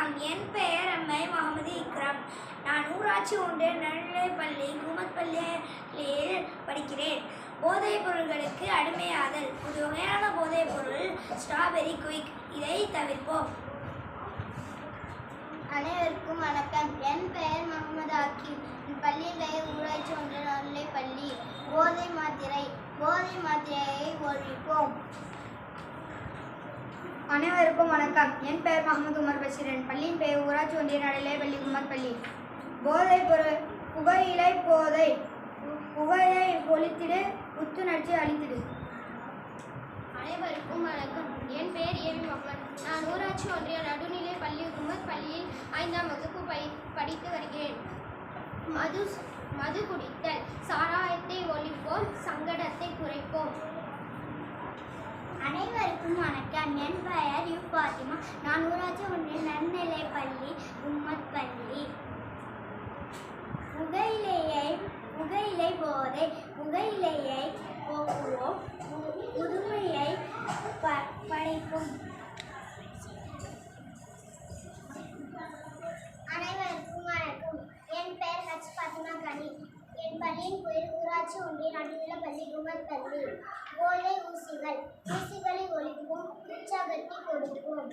வணக்கம். என் பெயர் எம்.ஐ. முகமது இக்ரம். நான் ஊராட்சி ஒன்றிய நடுநிலைப்பள்ளி குமத்பள்ளியில் படிக்கிறேன். போதைப் பொருட்களுக்கு அடிமையாதல். ஒரு வகையான போதைப் பொருள் ஸ்ட்ராபெரி குயிக். இதை தவிர்ப்போம். அனைவருக்கும் வணக்கம். என் பெயர் முகமது ஆக்கிப். என் பள்ளியில் ஊராட்சி ஒன்றிய நடுநிலைப்பள்ளி. போதை மாத்திரையை ஒழிப்போம். அனைவருக்கும் வணக்கம். என் பெயர் முகமது உமர் பஷீர். என் பள்ளியின் பெயர் ஊராட்சி ஒன்றிய நடுநிலைப்பள்ளி குமத்பள்ளி. போதைப் பொருள் புகையை ஒழித்திடு, புத்துணர்ச்சி அளித்திடு. அனைவருக்கும் வணக்கம். என் பெயர் ஏவி முகமது. நான் ஊராட்சி ஒன்றிய நடுநிலைப்பள்ளி குமத்பள்ளியில் 5ஆம் வகுப்பு படித்து வருகிறேன். மது குடித்தல். சாராயத்தை ஒழிப்போம், சங்கடத்தை குறைப்போம். அனைவருக்கும் வணக்கம். என் பெயர் யு பாத்திமா. நான் ஊராட்சி ஒன்றிய நடுநிலைப்பள்ளி குமத்பள்ளி. புகையிலை போதை. புகையிலையை போக்குவோம், புதுமையை படைப்போம். அனைவருக்கும் வணக்கம். என் பெயர் ஹச் பாத்திமா கனி. என் பள்ளியின் பெயர் ஊராட்சி ஒன்றிய நடுநிலைப்பள்ளி குமத்பள்ளி. போதை ஊசிகளை ஒழிப்போம், உற்சாகத்தை கொடுப்போம்.